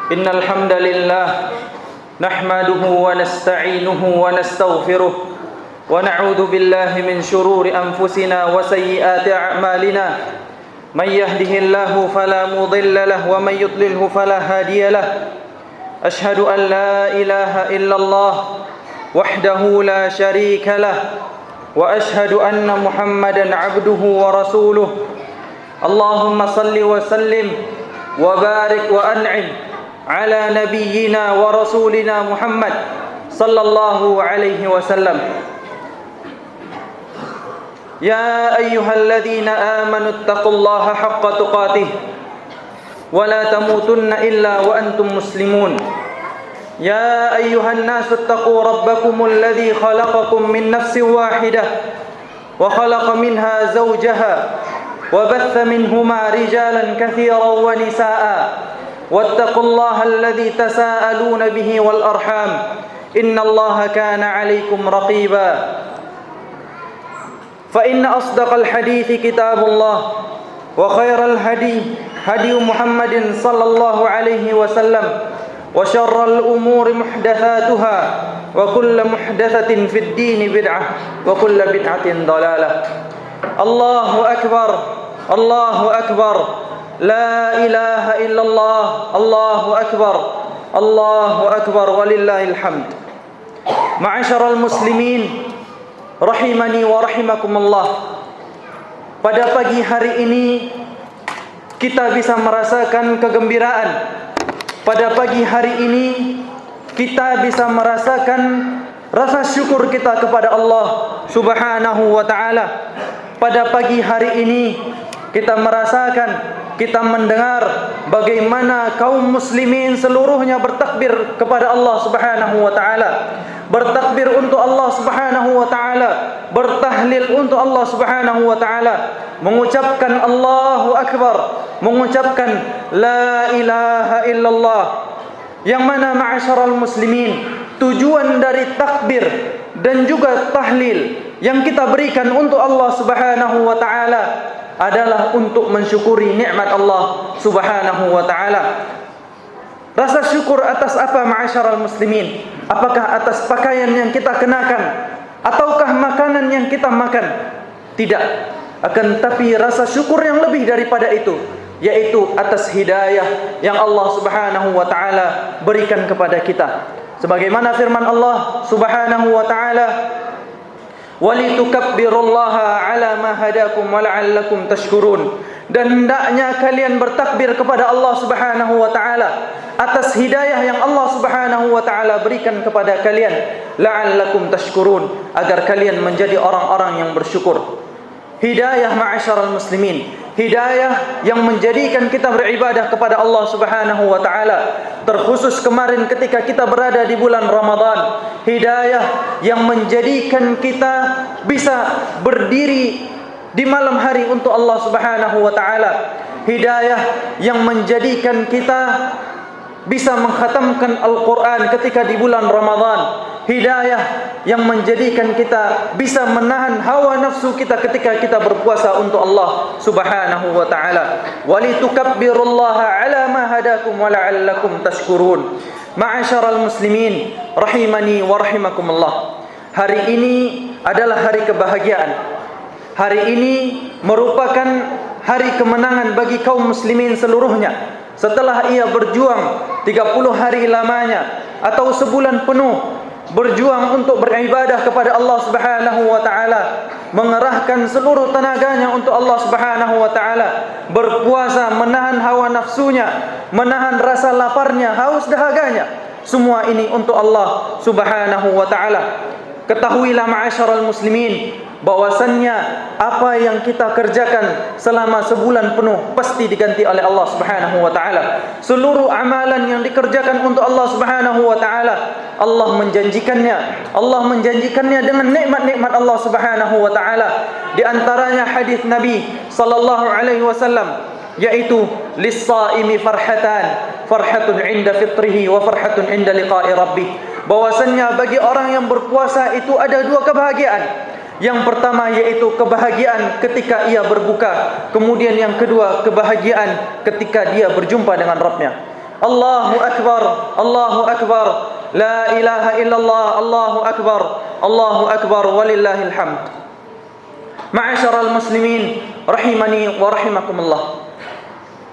إن الحمد لله نحمده ونستعينه ونستغفره ونعوذ بالله من شرور أنفسنا وسيئات أعمالنا من يهده الله فلا مضل له ومن يضلله فلا هادي له أشهد أن لا إله إلا الله وحده لا شريك له وأشهد أن محمدا عبده ورسوله اللهم صل وسلم وبارك وأنعم على نبينا ورسولنا محمد صلى الله عليه وسلم يا أيها الذين آمنوا اتقوا الله حق تقاته ولا تموتن إلا وأنتم مسلمون يا أيها الناس اتقوا ربكم الذي خلقكم من نفس واحدة وخلق منها زوجها وبث منهما رجالا كثيرا ونساء واتقوا الله الذي تساءلون به والأرحام إن الله كان عليكم رقيبا فإن أصدق الحديث كتاب الله وخير الهدي هدي محمد صلى الله عليه وسلم وشر الأمور محدثاتها وكل محدثة في الدين بدعة وكل بدعة ضلالة الله أكبر الله أكبر لا إله إلا الله الله أكبر الله أكبر ولله الحمد معاشر المسلمين rahimani wa rahimakumullah. Pada pagi hari ini kita bisa merasakan kegembiraan. Pada pagi hari ini kita bisa merasakan rasa syukur kita kepada Allah Subhanahu wa taala. Pada pagi hari ini kita merasakan, kita mendengar bagaimana kaum muslimin seluruhnya bertakbir kepada Allah Subhanahu wa taala. Bertakbir untuk Allah Subhanahu wa taala, bertahlil untuk Allah Subhanahu wa taala, mengucapkan Allahu akbar, mengucapkan la ilaha illallah. Yang mana ma'asyaral muslimin, tujuan dari takbir dan juga tahlil yang kita berikan untuk Allah Subhanahu wa taala adalah untuk mensyukuri nikmat Allah Subhanahu wa taala. Rasa syukur atas apa ma'asyaral muslimin? Apakah atas pakaian yang kita kenakan ataukah makanan yang kita makan? Tidak. Akan tapi rasa syukur yang lebih daripada itu, yaitu atas hidayah yang Allah Subhanahu wa taala berikan kepada kita. Sebagaimana firman Allah Subhanahu wa taala, "Walitukabbirullaha 'ala ma hadakum wa la'allakum tashkurun." Dan hendaknya kalian bertakbir kepada Allah Subhanahu wa taala atas hidayah yang Allah Subhanahu wa taala berikan kepada kalian, la'allakum tashkurun, agar kalian menjadi orang-orang yang bersyukur. Hidayah ma'asyaral muslimin, hidayah yang menjadikan kita beribadah kepada Allah Subhanahu wa taala. Terkhusus kemarin ketika kita berada di bulan Ramadan, hidayah yang menjadikan kita bisa berdiri di malam hari untuk Allah Subhanahu wa taala. Hidayah yang menjadikan kita bisa mengkhatamkan Al-Quran ketika di bulan Ramadan. Hidayah yang menjadikan kita bisa menahan hawa nafsu kita ketika kita berpuasa untuk Allah Subhanahu wa taala. Walitukabbirullaha 'ala ma hadakum wa la'allakum tashkurun. Ma'asyaral muslimin rahimani wa rahimakumullah. Hari ini adalah hari kebahagiaan. Hari ini merupakan hari kemenangan bagi kaum muslimin seluruhnya. Setelah ia berjuang 30 hari lamanya atau sebulan penuh berjuang untuk beribadah kepada Allah Subhanahu wa taala, mengerahkan seluruh tenaganya untuk Allah Subhanahu wa taala, berpuasa, menahan hawa nafsunya, menahan rasa laparnya, haus dahaganya, semua ini untuk Allah Subhanahu wa taala. Ketahuilah ma'asyaral muslimin, bahwasannya apa yang kita kerjakan selama sebulan penuh pasti diganti oleh Allah Subhanahu wa taala. Seluruh amalan yang dikerjakan untuk Allah Subhanahu wa taala, Allah menjanjikannya dengan nikmat-nikmat Allah Subhanahu wa taala. Di antaranya hadis Nabi sallallahu alaihi wasallam, yaitu lis-shaimi farhatun 'inda fitrihi wa farhatun 'inda liqa'i rabbih. Bahwasannya bagi orang yang berpuasa itu ada dua kebahagiaan. Yang pertama yaitu kebahagiaan ketika ia berbuka, kemudian yang kedua kebahagiaan ketika dia berjumpa dengan Rabbnya. Allahu akbar, Allahu akbar, la ilaha illallah, Allahu akbar, Allahu akbar, walillahil hamd. Ma'asyiral muslimin rahimani wa rahimakumullah.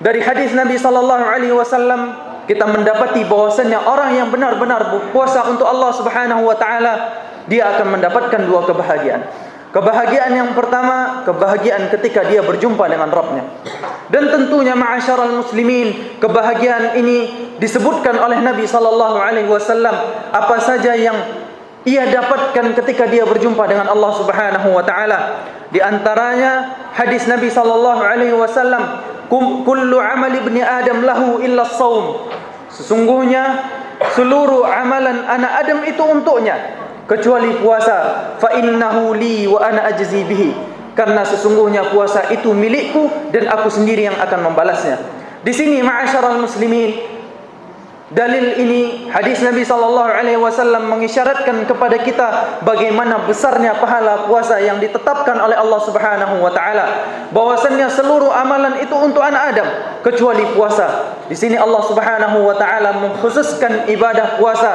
Dari hadis Nabi sallallahu alaihi wasallam kita mendapati bahwasanya orang yang benar-benar berpuasa untuk Allah Subhanahu wa taala, dia akan mendapatkan dua kebahagiaan. Kebahagiaan yang pertama, kebahagiaan ketika dia berjumpa dengan Rabbnya. Dan tentunya ma'asyiral muslimin, kebahagiaan ini disebutkan oleh Nabi sallallahu alaihi wasallam apa saja yang ia dapatkan ketika dia berjumpa dengan Allah Subhanahu wa taala. Di antaranya hadis Nabi sallallahu alaihi wasallam, kullu amali ibni Adam lahu illa as-shaum. Sesungguhnya seluruh amalan anak Adam itu untuknya kecuali puasa. Fa innahu li wa ana ajzi bihi. Karena sesungguhnya puasa itu milikku dan aku sendiri yang akan membalasnya. Di sini ma'asyiral muslimin, dalil ini hadis Nabi sallallahu alaihi wasallam mengisyaratkan kepada kita bagaimana besarnya pahala puasa yang ditetapkan oleh Allah Subhanahu wa taala, bahwasannya seluruh amalan itu untuk anak Adam kecuali puasa. Di sini Allah Subhanahu wa taala mengkhususkan ibadah puasa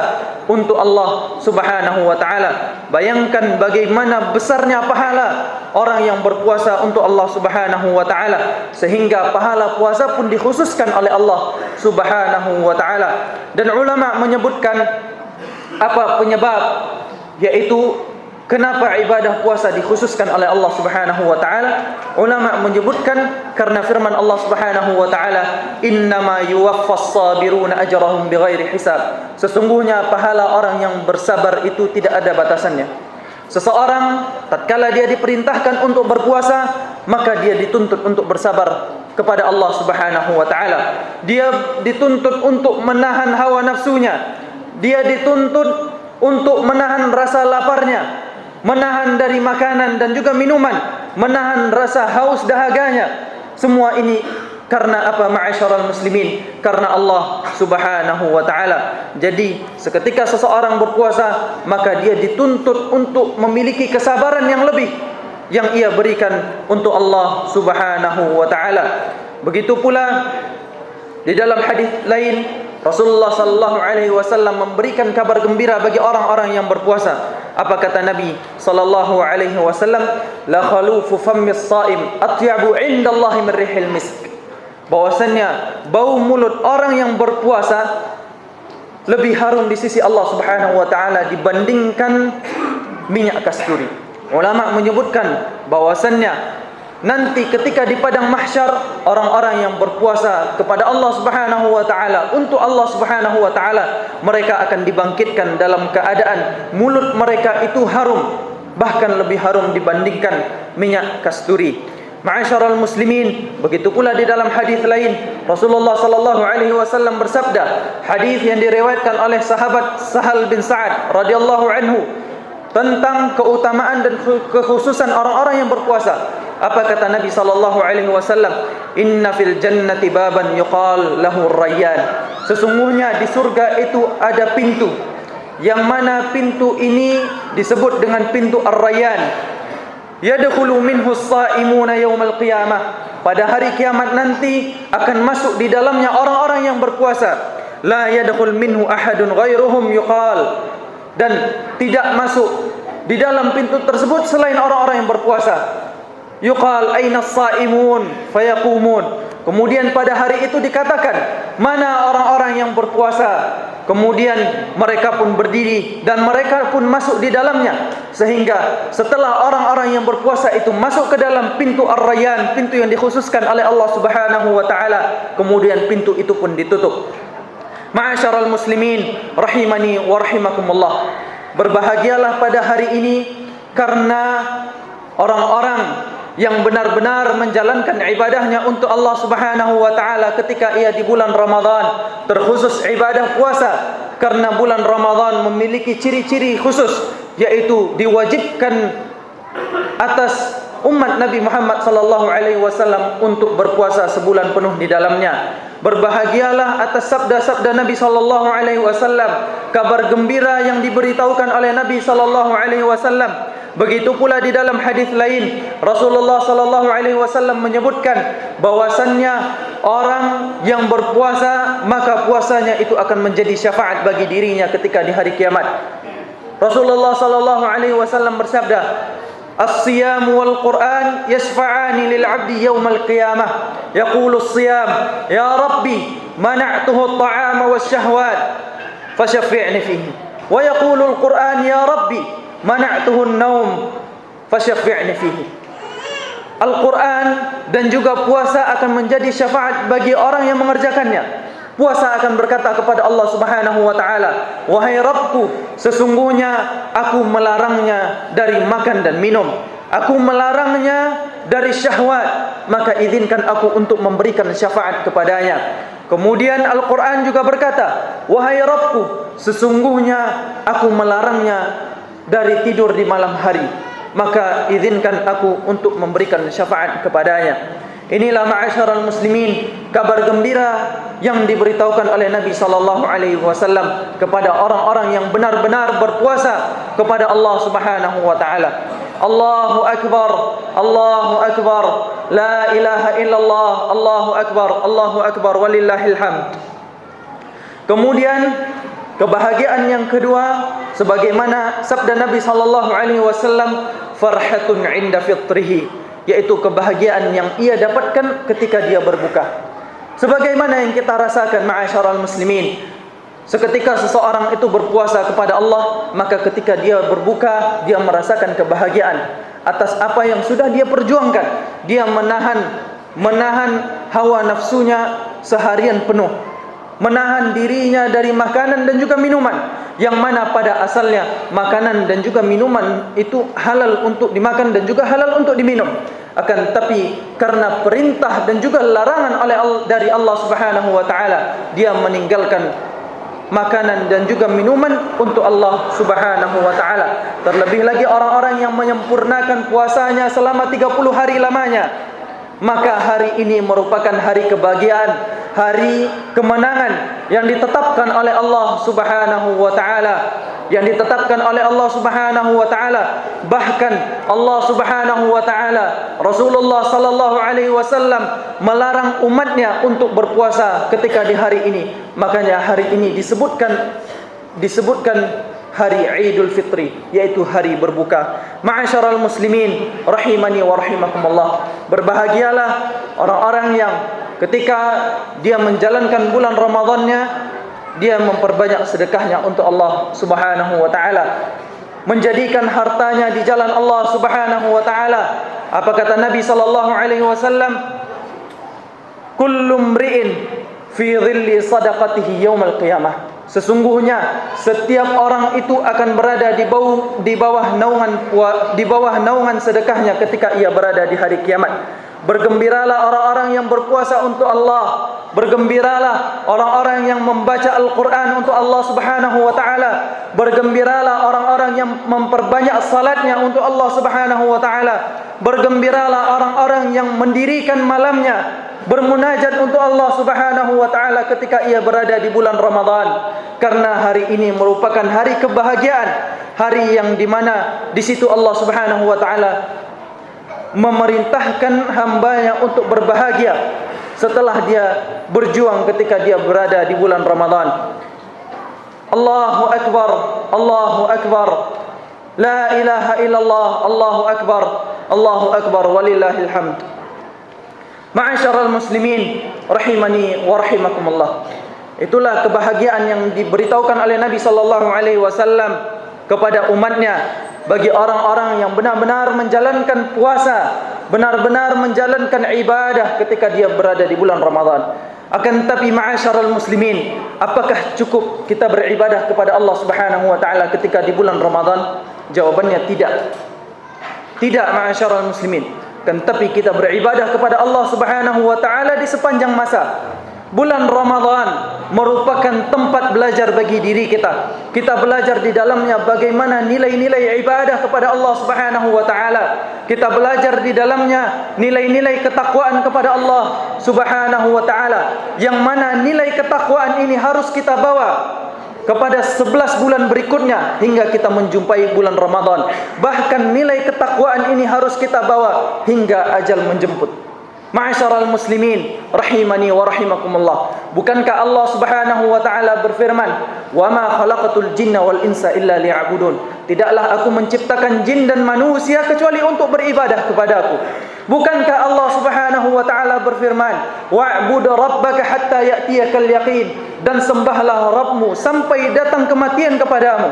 untuk Allah Subhanahu wa taala. Bayangkan bagaimana besarnya pahala orang yang berpuasa untuk Allah Subhanahu wa taala, sehingga pahala puasa pun dikhususkan oleh Allah Subhanahu wa taala. Dan ulama menyebutkan apa penyebab, yaitu kenapa ibadah puasa dikhususkan oleh Allah Subhanahu wa taala. Ulama menyebutkan karena firman Allah Subhanahu wa taala, innama yuwaffas sabiruna ajrahum bighairi hisab. Sesungguhnya pahala orang yang bersabar itu tidak ada batasannya. Seseorang tatkala dia diperintahkan untuk berpuasa, maka dia dituntut untuk bersabar kepada Allah Subhanahu wa taala. Dia dituntut untuk menahan hawa nafsunya. Dia dituntut untuk menahan rasa laparnya, menahan dari makanan dan juga minuman, menahan rasa haus dahaganya. Semua ini karena apa, ma'asyiral muslimin? Karena Allah Subhanahu wa taala. Jadi seketika seseorang berpuasa, maka dia dituntut untuk memiliki kesabaran yang lebih yang ia berikan untuk Allah Subhanahu wa taala. Begitu pula di dalam hadis lain, Rasulullah sallallahu alaihi wasallam memberikan kabar gembira bagi orang-orang yang berpuasa. Apa kata Nabi sallallahu alaihi wasallam? La khalufu fammis shaim atyabu 'indallahi min rihil misk. Bahwasanya bau mulut orang yang berpuasa lebih harum di sisi Allah Subhanahu wa taala dibandingkan minyak kasturi. Ulama menyebutkan bahwasannya nanti ketika di padang mahsyar, orang-orang yang berpuasa kepada Allah Subhanahu wa taala, untuk Allah Subhanahu wa taala, mereka akan dibangkitkan dalam keadaan mulut mereka itu harum, bahkan lebih harum dibandingkan minyak kasturi. Ma'asyiral muslimin, begitu pula di dalam hadis lain Rasulullah sallallahu alaihi wasallam bersabda, hadis yang diriwayatkan oleh sahabat Sahal bin Sa'ad radhiyallahu anhu, tentang keutamaan dan kekhususan orang-orang yang berpuasa. Apa kata Nabi sallallahu alaihi wasallam? Inna fil jannati baban yuqal lahu Rayyan. Sesungguhnya di surga itu ada pintu, yang mana pintu ini disebut dengan pintu Ar-Rayyan. Yadkhulu minhu as-saimuna yaumal qiyamah. Pada hari kiamat nanti akan masuk di dalamnya orang-orang yang berpuasa. La yadkhul minhu ahadun ghairuhum yuqal. Dan tidak masuk di dalam pintu tersebut selain orang-orang yang berpuasa. Yuqal aina as-saimun fayaqumun. Kemudian pada hari itu dikatakan, mana orang-orang yang berpuasa? Kemudian mereka pun berdiri dan mereka pun masuk di dalamnya. Sehingga setelah orang-orang yang berpuasa itu masuk ke dalam pintu Ar-Rayyan, pintu yang dikhususkan oleh Allah Subhanahu wa taala, kemudian pintu itu pun ditutup. Ma'asyiral muslimin rahimani wa rahimakumullah. Berbahagialah pada hari ini karena orang-orang yang benar-benar menjalankan ibadahnya untuk Allah Subhanahu wa taala ketika ia di bulan Ramadan, terkhusus ibadah puasa, karena bulan Ramadan memiliki ciri-ciri khusus, yaitu diwajibkan atas umat Nabi Muhammad sallallahu alaihi wasallam untuk berpuasa sebulan penuh di dalamnya. Berbahagialah atas sabda-sabda Nabi sallallahu alaihi wasallam, kabar gembira yang diberitahukan oleh Nabi sallallahu alaihi wasallam Begitu pula di dalam hadis lain Rasulullah sallallahu alaihi wasallam menyebutkan bahwasannya orang yang berpuasa maka puasanya itu akan menjadi syafaat bagi dirinya ketika di hari kiamat. Rasulullah sallallahu alaihi wasallam bersabda, "As-siyam wal Qur'an yashfa'ani lil 'abdi yaumal qiyamah. Yaqulu as-siyam, ya Rabbi, mana'tuhu at-ta'ama wasyahwat, fashaffi'ni fihi. Wa yaqulu al-Qur'an, ya Rabbi, mana'tuhu an-naum, fashaffi'ni fihi." Al-Quran dan juga puasa akan menjadi syafaat bagi orang yang mengerjakannya. Puasa akan berkata kepada Allah Subhanahu wa taala, "Wahai Rabbku, sesungguhnya aku melarangnya dari makan dan minum. Aku melarangnya dari syahwat, maka izinkan aku untuk memberikan syafaat kepadanya." Kemudian Al-Quran juga berkata, "Wahai Rabbku, sesungguhnya aku melarangnya dari tidur di malam hari, maka izinkan aku untuk memberikan syafaat kepadanya." Inilah ma'asyiral muslimin kabar gembira yang diberitahukan oleh Nabi sallallahu alaihi wasallam kepada orang-orang yang benar-benar berpuasa kepada Allah Subhanahu wa taala. Allahu akbar, Allahu akbar, la ilaha illallah, Allahu akbar walillahil hamd. Kemudian kebahagiaan yang kedua sebagaimana sabda Nabi sallallahu alaihi wasallam, farhatun 'inda fitrihi, yaitu kebahagiaan yang ia dapatkan ketika dia berbuka. Sebagaimana yang kita rasakan ma'asyiral muslimin, seketika seseorang itu berpuasa kepada Allah, maka ketika dia berbuka dia merasakan kebahagiaan atas apa yang sudah dia perjuangkan. Dia menahan hawa nafsunya seharian penuh, menahan dirinya dari makanan dan juga minuman, yang mana pada asalnya makanan dan juga minuman itu halal untuk dimakan dan juga halal untuk diminum. Akan tapi karena perintah dan juga larangan dari Allah Subhanahu wa taala, dia meninggalkan makanan dan juga minuman untuk Allah Subhanahu wa taala. Terlebih lagi orang-orang yang menyempurnakan puasanya selama 30 hari lamanya, maka hari ini merupakan hari kebahagiaan, hari kemenangan yang ditetapkan oleh Allah Subhanahu wa taala, yang ditetapkan oleh Allah Subhanahu wa taala. Bahkan Allah Subhanahu wa taala, Rasulullah sallallahu alaihi wasallam melarang umatnya untuk berpuasa ketika di hari ini. Makanya hari ini disebutkan hari Idul Fitri, yaitu hari berbuka. Ma'asyiral muslimin rahimani wa rahimakumullah. Berbahagialah orang-orang yang ketika dia menjalankan bulan Ramadannya, dia memperbanyak sedekahnya untuk Allah Subhanahu wa taala, menjadikan hartanya di jalan Allah Subhanahu wa taala. Apa kata Nabi sallallahu alaihi wasallam? Kullu mri'in fi dhilli sadaqatihi yaumal qiyamah. Sesungguhnya setiap orang itu akan berada di bawah naungan sedekahnya ketika ia berada di hari kiamat. Bergembiralah orang-orang yang berpuasa untuk Allah. Bergembiralah orang-orang yang membaca Al-Quran untuk Allah Subhanahu wa ta'ala. Bergembiralah orang-orang yang memperbanyak salatnya untuk Allah Subhanahu wa ta'ala. Bergembiralah orang-orang yang mendirikan malamnya bermunajat untuk Allah Subhanahu wa ta'ala ketika ia berada di bulan Ramadan. Karena hari ini merupakan hari kebahagiaan, hari yang dimana di situ Allah Subhanahu wa ta'ala memerintahkan hambanya untuk berbahagia setelah dia berjuang ketika dia berada di bulan Ramadan. Allahu akbar, Allahu akbar, la ilaha illallah, Allahu akbar walillahil hamd. Ma'asyiral muslimin rahimani wa rahimakumullah. Itulah kebahagiaan yang diberitahukan oleh Nabi sallallahu alaihi wasallam kepada umatnya bagi orang-orang yang benar-benar menjalankan puasa, benar-benar menjalankan ibadah ketika dia berada di bulan Ramadan. Akan tetapi ma'asyiral muslimin, apakah cukup kita beribadah kepada Allah Subhanahu wa taala ketika di bulan Ramadan? Jawabannya tidak. Tidak ma'asyiral muslimin. Akan tetapi kita beribadah kepada Allah Subhanahu wa taala di sepanjang masa. Bulan Ramadan merupakan tempat belajar bagi diri kita. Kita belajar di dalamnya bagaimana nilai-nilai ibadah kepada Allah Subhanahu wa taala. Kita belajar di dalamnya nilai-nilai ketakwaan kepada Allah Subhanahu wa taala, yang mana nilai ketakwaan ini harus kita bawa kepada 11 bulan berikutnya hingga kita menjumpai bulan Ramadan. Bahkan nilai ketakwaan ini harus kita bawa hingga ajal menjemput. Ma'asyaral muslimin rahimani wa rahimakumullah. Bukankah Allah Subhanahu wa taala berfirman, "Wa ma khalaqatul jinna wal insa illa liya'budun." Tidaklah aku menciptakan jin dan manusia kecuali untuk beribadah kepadaku. Bukankah Allah Subhanahu wa taala berfirman, "Wa'bud rabbaka hatta ya'tiyakal yaqin." Dan sembahlah Rabbmu sampai datang kematian kepadamu.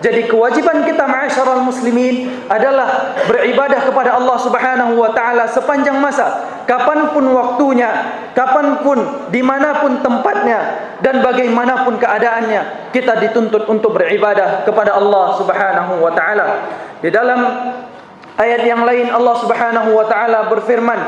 Jadi kewajiban kita ma'asyaral muslimin adalah beribadah kepada Allah Subhanahu wa taala sepanjang masa, kapanpun waktunya, kapanpun, dimanapun tempatnya, dan bagaimanapun keadaannya. Kita dituntut untuk beribadah kepada Allah Subhanahu wa taala. Di dalam ayat yang lain Allah Subhanahu wa taala berfirman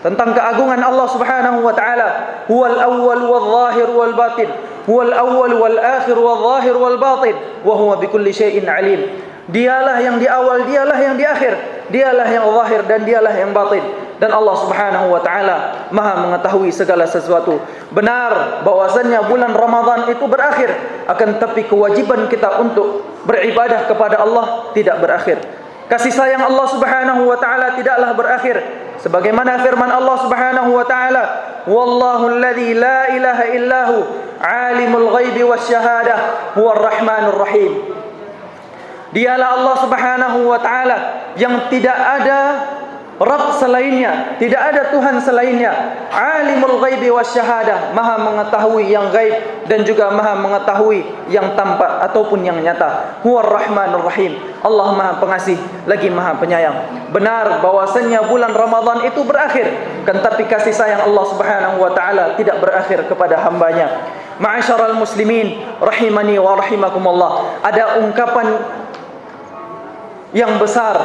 tentang keagungan Allah Subhanahu wa taala, "Huwal awwal wal zahir wal batin, huwal awwal wal akhir wal zahir wal batin, wa huwa bikulli syai'in alim." Dialah yang di awal, dialah yang di akhir, dialah yang zahir dan dialah yang batin. Dan Allah Subhanahu wa taala Maha mengetahui segala sesuatu. Benar bahwasannya bulan Ramadan itu berakhir, akan tapi kewajiban kita untuk beribadah kepada Allah tidak berakhir. Kasih sayang Allah Subhanahu wa taala tidaklah berakhir. Sebagaimana firman Allah Subhanahu wa taala, "Wallahu alladzi la ilaha illahu, alimul ghaibi wasyahadah, huwar rahmanur rahim." Dialah Allah Subhanahu wa taala yang tidak ada Rabb selainnya, tidak ada Tuhan selainnya. Alimul ghaibi wasyahadah, Maha mengetahui yang gaib dan juga Maha mengetahui yang tampak ataupun yang nyata. Huwar rahmanur rahim, Allah Maha pengasih lagi Maha penyayang. Benar bahwasannya bulan Ramadan itu berakhir, kan tapi kasih sayang Allah Subhanahu wa taala tidak berakhir kepada hambanya. Ma'asyaral muslimin rahimani wa rahimakumullah. Ada ungkapan yang besar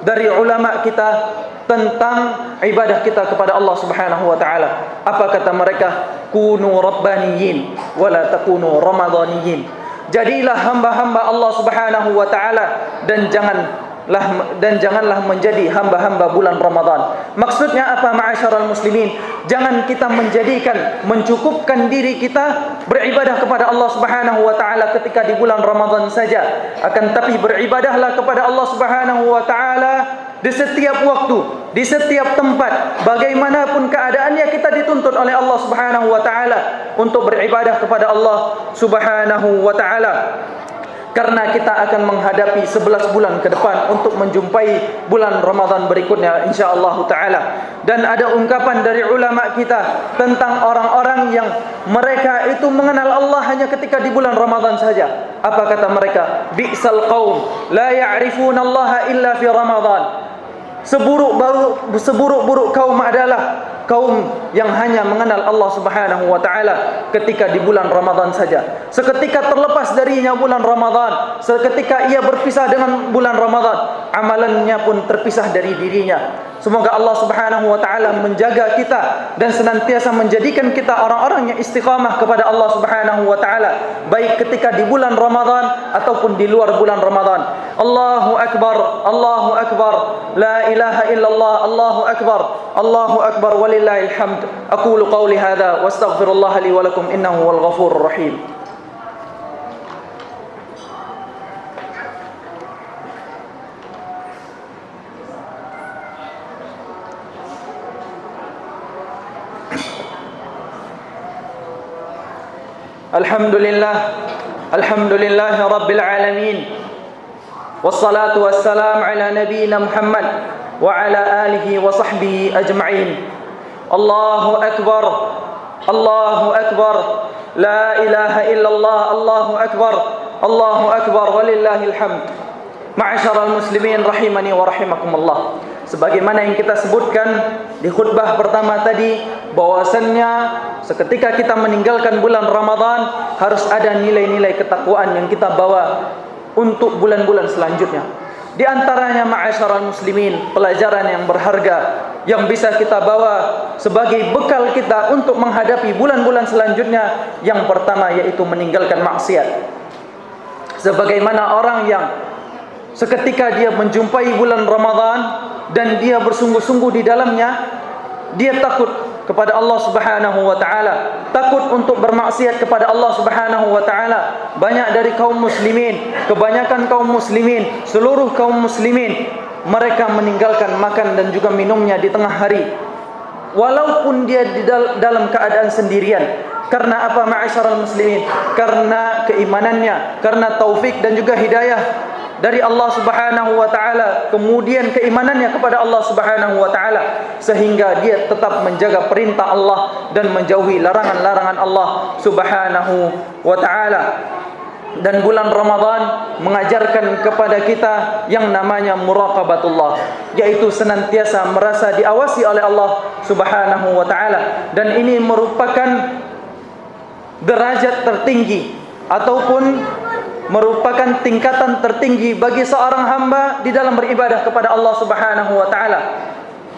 dari ulama kita tentang ibadah kita kepada Allah Subhanahu wa taala. Apa kata mereka? Kunu rabbaniyin wa la takunu ramadaniyin. Jadilah hamba-hamba Allah Subhanahu wa taala dan janganlah menjadi hamba-hamba bulan Ramadan. Maksudnya apa ma'asyaral muslimin? Jangan kita mencukupkan diri kita beribadah kepada Allah Subhanahu wa taala ketika di bulan Ramadan saja. Akan tapi beribadahlah kepada Allah Subhanahu wa taala di setiap waktu, di setiap tempat, bagaimanapun keadaannya kita dituntut oleh Allah Subhanahu wa taala untuk beribadah kepada Allah Subhanahu wa taala. Karena kita akan menghadapi 11 bulan ke depan untuk menjumpai bulan Ramadan berikutnya insyaallah taala. Dan ada ungkapan dari ulama kita tentang orang-orang yang mereka itu mengenal Allah hanya ketika di bulan Ramadan saja. Apa kata mereka? Bi'sal qaum la ya'rifuna Allah illa fi Ramadan. Seburuk-buruk kaum adalah kaum yang hanya mengenal Allah Subhanahu wa taala ketika di bulan Ramadan saja. Seketika terlepas darinya bulan Ramadan, seketika ia berpisah dengan bulan Ramadan, amalannya pun terpisah dari dirinya. Semoga Allah Subhanahu wa taala menjaga kita dan senantiasa menjadikan kita orang-orang yang istiqamah kepada Allah Subhanahu wa taala, baik ketika di bulan Ramadan ataupun di luar bulan Ramadan. Allahu akbar, Allahu akbar, la ilaha illallah, Allahu akbar, Allahu akbar, walillahil hamd. Aqulu qawli hadza wastaghfirullah li wa lakum innahu wal ghafurur rahim. Alhamdulillah rabbil alamin, wassalatu wassalamu ala nabiyyina Muhammad wa ala alihi wa sahbihi ajma'in. Allahu akbar, Allahu akbar, la ilaha illallah, Allahu akbar, walillahil hamd. Ma'asyaral muslimin rahimani wa rahimakumullah. Sebagaimana yang kita sebutkan di khutbah pertama tadi, bahwasannya seketika kita meninggalkan bulan Ramadan harus ada nilai-nilai ketakwaan yang kita bawa untuk bulan-bulan selanjutnya. Di antaranya ma'asyaral muslimin, pelajaran yang berharga yang bisa kita bawa sebagai bekal kita untuk menghadapi bulan-bulan selanjutnya. Yang pertama yaitu meninggalkan maksiat. Sebagaimana orang yang seketika dia menjumpai bulan Ramadan dan dia bersungguh-sungguh di dalamnya, dia takut kepada Allah Subhanahu wa taala, takut untuk bermaksiat kepada Allah Subhanahu wa taala. Banyak dari kaum muslimin, kebanyakan kaum muslimin, seluruh kaum muslimin, mereka meninggalkan makan dan juga minumnya di tengah hari, walaupun dia di dalam keadaan sendirian. Karena apa, ma'asyiral muslimin? Karena keimanannya, karena taufik dan juga hidayah dari Allah Subhanahu wa taala, kemudian keimanannya kepada Allah Subhanahu wa taala, sehingga dia tetap menjaga perintah Allah dan menjauhi larangan-larangan Allah Subhanahu wa taala. Dan bulan Ramadan mengajarkan kepada kita yang namanya muraqabatullah, yaitu senantiasa merasa diawasi oleh Allah Subhanahu wa taala. Dan ini merupakan derajat tertinggi ataupun merupakan tingkatan tertinggi bagi seorang hamba di dalam beribadah kepada Allah Subhanahu wa taala.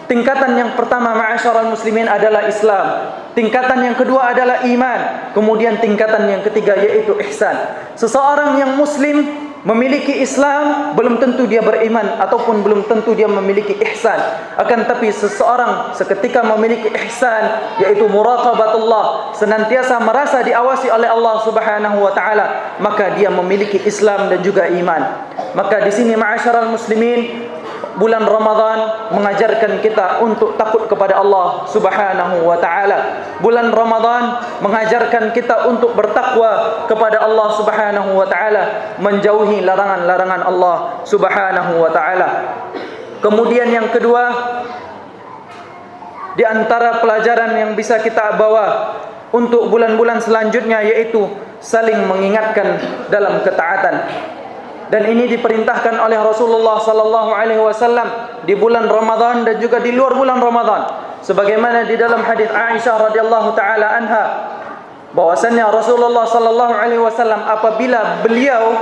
Tingkatan yang pertama, ma'asyiral muslimin, adalah Islam. Tingkatan yang kedua adalah iman. Kemudian tingkatan yang ketiga yaitu ihsan. Seseorang yang muslim memiliki Islam, belum tentu dia beriman ataupun belum tentu dia memiliki ihsan. Akan tapi seseorang seketika memiliki ihsan, yaitu muraqabatullah, senantiasa merasa diawasi oleh Allah Subhanahu wa taala, maka dia memiliki Islam dan juga iman. Maka di sini ma'asyiral muslimin, bulan Ramadan mengajarkan kita untuk takut kepada Allah Subhanahu wa taala. Bulan Ramadan mengajarkan kita untuk bertakwa kepada Allah Subhanahu wa taala, menjauhi larangan-larangan Allah Subhanahu wa taala. Kemudian yang kedua, di antara pelajaran yang bisa kita bawa untuk bulan-bulan selanjutnya yaitu saling mengingatkan dalam ketaatan. Dan ini diperintahkan oleh Rasulullah sallallahu alaihi wasallam di bulan Ramadan dan juga di luar bulan Ramadan. Sebagaimana di dalam hadis Aisyah radhiyallahu taala anha, bahwasannya Rasulullah sallallahu alaihi wasallam apabila beliau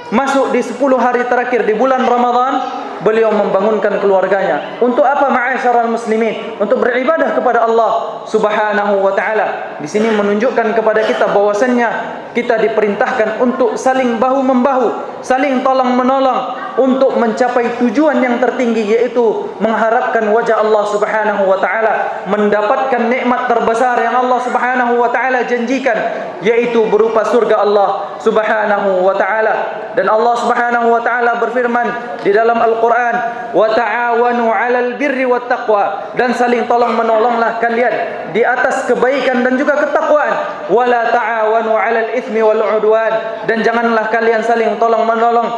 masuk di 10 hari terakhir di bulan Ramadan, beliau membangunkan keluarganya. Untuk apa, ma'asyiral muslimin? Untuk beribadah kepada Allah Subhanahu wa taala. Di sini menunjukkan kepada kita bahwasannya kita diperintahkan untuk saling bahu membahu, saling tolong menolong untuk mencapai tujuan yang tertinggi, yaitu mengharapkan wajah Allah Subhanahu wa taala, mendapatkan nikmat terbesar yang Allah Subhanahu wa taala janjikan, yaitu berupa surga Allah Subhanahu wa taala. Dan Allah Subhanahu wa taala berfirman di dalam Al-Qur'an, "Wa ta'awanu 'alal birri wat taqwa," dan saling tolong menolonglah kalian di atas kebaikan dan juga ketakwaan. "Wa la ta'awanu 'alal itsmi wal 'udwan," dan janganlah kalian saling tolong menolong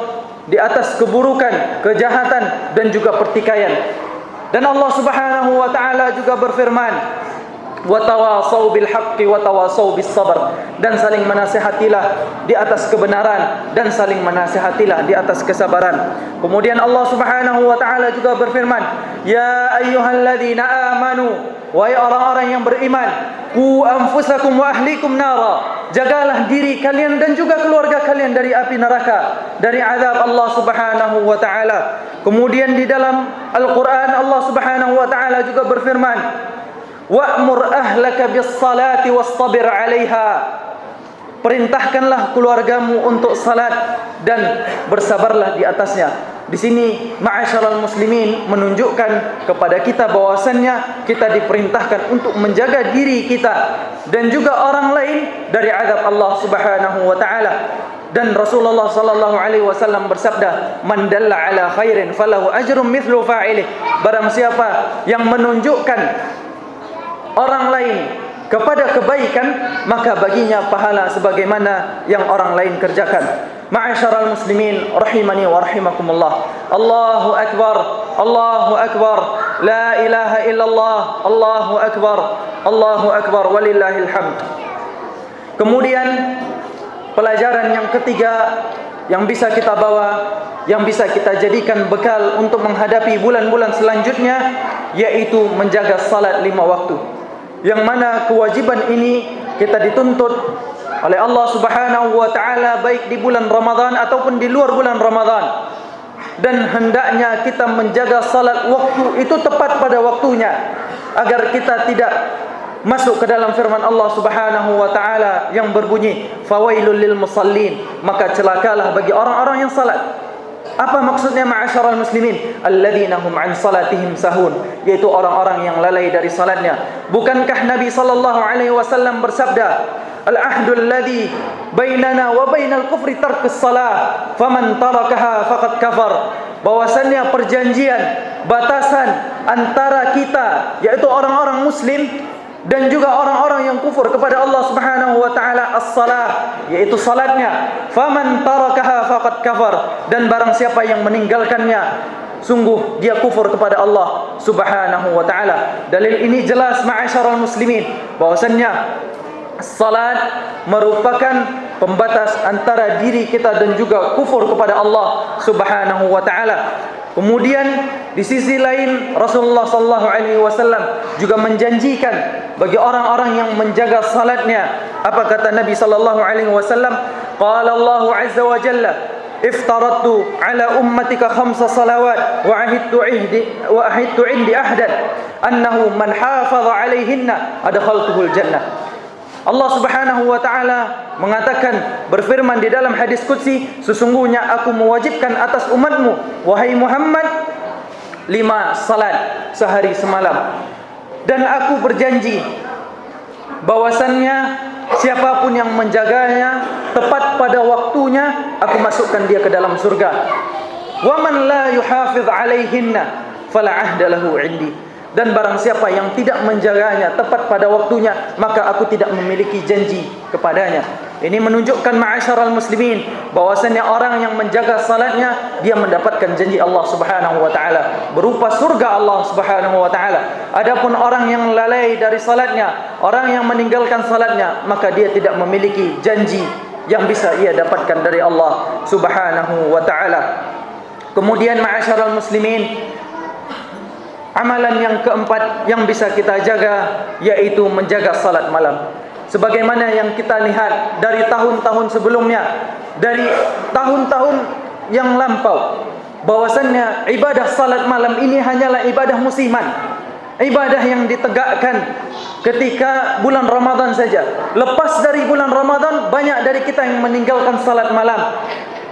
di atas keburukan, kejahatan dan juga pertikaian. Dan Allah Subhanahu wa taala juga berfirman, wa tawasau bil haqqi wa tawasau bis sabr, dan saling menasihatilah di atas kebenaran dan saling menasihatilah di atas kesabaran. Kemudian Allah Subhanahu wa taala juga berfirman, ya ayyuhalladzina amanu, wahai orang-orang yang beriman, qu anfusakum wa ahlikum nara, jagalah diri kalian dan juga keluarga kalian dari api neraka, dari azab Allah Subhanahu wa taala. Kemudian di dalam Al-Qur'an Allah Subhanahu wa taala juga berfirman, wa'mur ahlaka bis-salati wastabir 'alaiha, perintahkanlah keluargamu untuk salat dan bersabarlah di atasnya. Di sini ma'asyiral muslimin menunjukkan kepada kita bahwasannya kita diperintahkan untuk menjaga diri kita dan juga orang lain dari azab Allah Subhanahu wa taala. Dan Rasulullah sallallahu alaihi wasallam bersabda, man dalla ala khairin falahu ajrun mithlu fa'ilih, barang siapa yang menunjukkan orang lain kepada kebaikan, maka baginya pahala sebagaimana yang orang lain kerjakan. Ma'asyiral muslimin rahimani wa rahimakumullah. Allahu akbar, Allahu akbar, la ilaha illallah, Allahu akbar, Allahu akbar, walillahil hamd. Kemudian pelajaran yang ketiga yang bisa kita bawa, yang bisa kita jadikan bekal untuk menghadapi bulan-bulan selanjutnya, yaitu menjaga salat 5 waktu. Yang mana kewajiban ini kita dituntut oleh Allah Subhanahu wa taala baik di bulan Ramadan ataupun di luar bulan Ramadan. Dan hendaknya kita menjaga salat waktu itu tepat pada waktunya, agar kita tidak masuk ke dalam firman Allah Subhanahu wa taala yang berbunyi, fawailul lil musallin, maka celakalah bagi orang-orang yang salat. Apa maksudnya ma'asyaral muslimin? Alladzina hum an salatihim sahun, yaitu orang-orang yang lalai dari salatnya. Bukankah Nabi sallallahu alaihi wasallam bersabda, al-ahdul ladzi bainana wa bainal kufri tarkus salah, faman tarakaha faqad kafar. Bahwasannya perjanjian, batasan antara kita, yaitu orang-orang muslim, dan juga orang-orang yang kufur kepada Allah Subhanahu wa taala, as-salah, yaitu salatnya. Faman tarakaha faqad kafar, dan barang siapa yang meninggalkannya, sungguh dia kufur kepada Allah Subhanahu wa taala. Dalil ini jelas ma'asyaral muslimin bahwasannya salat merupakan pembatas antara diri kita dan juga kufur kepada Allah Subhanahu wa taala. Kemudian di sisi lain Rasulullah sallallahu alaihi wasallam juga menjanjikan bagi orang-orang yang menjaga salatnya. Apa kata Nabi sallallahu alaihi wasallam? Qala Allah azza wa jalla, iftaradtu ala ummatika khamsa salawat wa ahidtu indi ahdan annahu man hafaza alaihinna adkhaltuhul jannah. Allah Subhanahu wa taala mengatakan, berfirman di dalam hadis qudsi, sesungguhnya aku mewajibkan atas umatmu wahai Muhammad 5 salat sehari semalam, dan aku berjanji bahwasannya siapapun yang menjaganya tepat pada waktunya, aku masukkan dia ke dalam surga. Wa man la yuhafiz alaihinna fala ahda lahu indi. Dan barang siapa yang tidak menjaganya tepat pada waktunya, maka aku tidak memiliki janji kepadanya. Ini menunjukkan ma'asyaral muslimin bahwasannya orang yang menjaga salatnya, dia mendapatkan janji Allah Subhanahu wa taala berupa surga Allah Subhanahu wa taala. Adapun orang yang lalai dari salatnya, orang yang meninggalkan salatnya, maka dia tidak memiliki janji yang bisa ia dapatkan dari Allah Subhanahu wa taala. Kemudian ma'asyaral muslimin, amalan yang keempat yang bisa kita jaga yaitu menjaga salat malam. Sebagaimana yang kita lihat dari tahun-tahun sebelumnya, dari tahun-tahun yang lampau, bahwasannya ibadah salat malam ini hanyalah ibadah musiman, ibadah yang ditegakkan ketika bulan Ramadan saja. Lepas dari bulan Ramadan, banyak dari kita yang meninggalkan salat malam.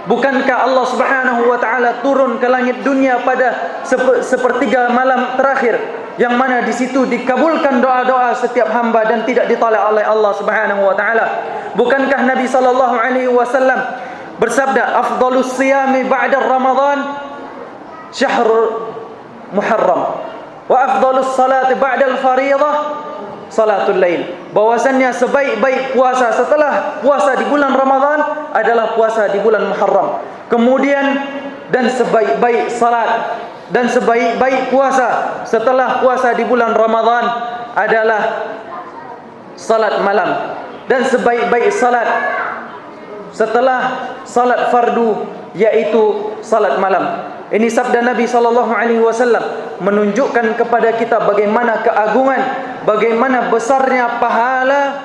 Bukankah Allah Subhanahu wa taala turun ke langit dunia pada sepertiga malam terakhir, yang mana di situ dikabulkan doa-doa setiap hamba dan tidak ditolak oleh Allah Subhanahu wa taala? Bukankah Nabi sallallahu alaihi wasallam bersabda, afdhalus siyami ba'da Ramadan syahrul Muharram wa afdhalus salati ba'da al-fariidah salatul lail. Bahwasannya sebaik-baik puasa setelah puasa di bulan Ramadan adalah puasa di bulan Muharram. Kemudian dan sebaik-baik salat dan sebaik-baik puasa setelah puasa di bulan Ramadan adalah salat malam, dan sebaik-baik salat setelah salat fardu yaitu salat malam. Ini sabda Nabi sallallahu alaihi wasallam menunjukkan kepada kita bagaimana keagungan, bagaimana besarnya pahala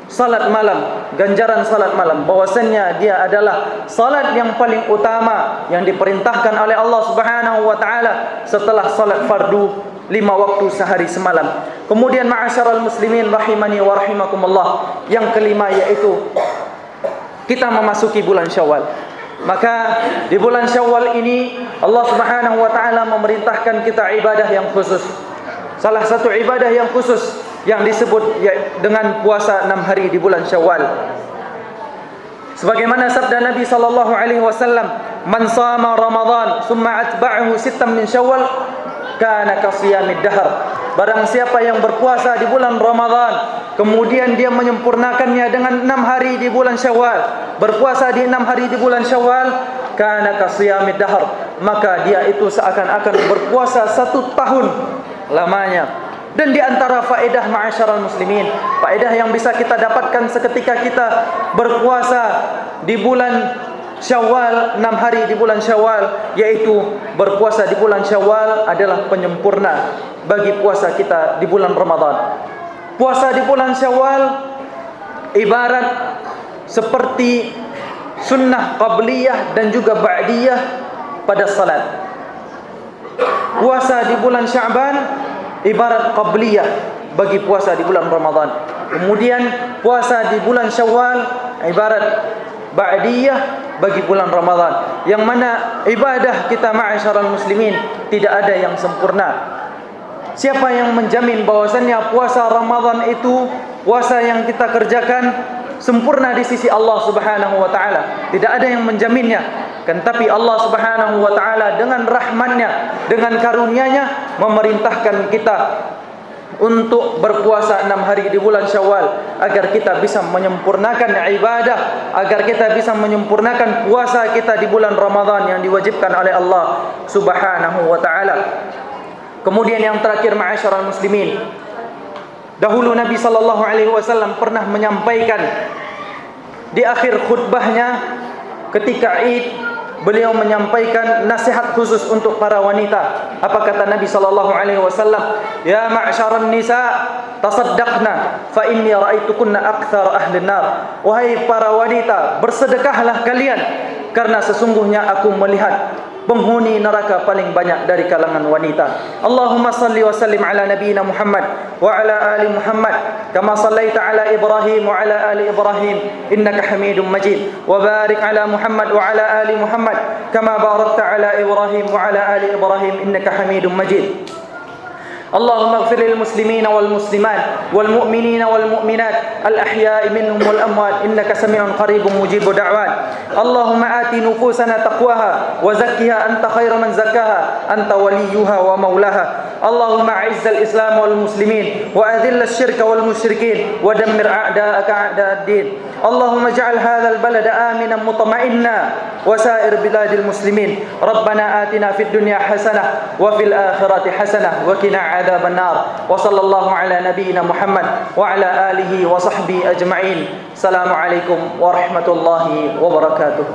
salat malam, ganjaran salat malam. Bahwasannya dia adalah salat yang paling utama yang diperintahkan oleh Allah Subhanahu wa taala setelah salat fardu 5 waktu sehari semalam. Kemudian ma'asyaral muslimin rahimani wa rahimakumullah, yang kelima yaitu kita memasuki bulan Syawal. Maka di bulan Syawal ini Allah Subhanahu wa taala memerintahkan kita ibadah yang khusus. Salah satu ibadah yang khusus yang disebut dengan puasa 6 hari di bulan Syawal. Sebagaimana sabda Nabi sallallahu alaihi wasallam, "Man shama Ramadan tsumma atba'ahu 6 min Syawal kana kasiyamid dahr." Barang siapa yang berpuasa di bulan Ramadan, kemudian dia menyempurnakannya dengan 6 hari di bulan Syawal, berpuasa di 6 hari di bulan Syawal, kana kasiyamid dahr, maka dia itu seakan-akan berpuasa 1 tahun lamanya. Dan di antara faedah ma'asyaral muslimin, faedah yang bisa kita dapatkan seketika kita berpuasa di bulan Syawal, 6 hari di bulan Syawal, yaitu berpuasa di bulan Syawal adalah penyempurna bagi puasa kita di bulan Ramadan. Puasa di bulan Syawal ibarat seperti sunnah qabliyah dan juga ba'diyah pada salat. Puasa di bulan Sya'ban ibarat qabliyah bagi puasa di bulan Ramadan. Kemudian puasa di bulan Syawal ibarat ba'diyah bagi bulan Ramadan. yang mana ibadah kita ma'asyiral muslimin tidak ada yang sempurna. Siapa yang menjamin bahwasannya puasa Ramadan itu puasa yang kita kerjakan sempurna di sisi Allah Subhanahu wa taala? Tidak ada yang menjaminnya. Kan tapi Allah Subhanahu wa taala dengan rahman-Nya, dengan karunia-Nya memerintahkan kita untuk berpuasa 6 hari di bulan Syawal agar kita bisa menyempurnakan ibadah, agar kita bisa menyempurnakan puasa kita di bulan Ramadan yang diwajibkan oleh Allah Subhanahu wa taala. Kemudian yang terakhir ma'asyiral muslimin, dahulu Nabi sallallahu alaihi wasallam pernah menyampaikan di akhir khutbahnya ketika Id, beliau menyampaikan nasihat khusus untuk para wanita. Apa kata Nabi sallallahu alaihi wasallam? Ya ma'syaran nisa, tasaddaqna fa inni ra'aitukunna aktsar ahli nar. Wahai para wanita, bersedekahlah kalian karena sesungguhnya aku melihat penghuni neraka paling banyak dari kalangan wanita. Allahumma salli wa sallim ala nabiyyina Muhammad wa ala ali Muhammad kama sallaita ala Ibrahim wa ala ali Ibrahim innaka Hamidum Majid, wa barik ala Muhammad wa ala ali Muhammad kama barakta ala Ibrahim wa ala ali Ibrahim innaka Hamidum Majid. اللهم اغفر للمسلمين والمسلمات والمؤمنين والمؤمنات الأحياء منهم والأموات إنك سميع قريب مجيب دعوات. اللهم آت نفوسنا تقواها وزكها أنت خير من زكاها أنت وليها ومولاها. اللهم أعز الإسلام والمسلمين وأذل الشرك والمشركين ودمر أعداءك أعداء الدين. اللهم اجعل هذا البلد آمنا مطمئنا وسائر بلاد المسلمين. ربنا آتنا في الدنيا حسنة وفي الآخرة حسنة وقنا عذاب النار. وصلى الله على نبينا محمد وعلى آله وصحبه أجمعين. السلام عليكم ورحمة الله وبركاته.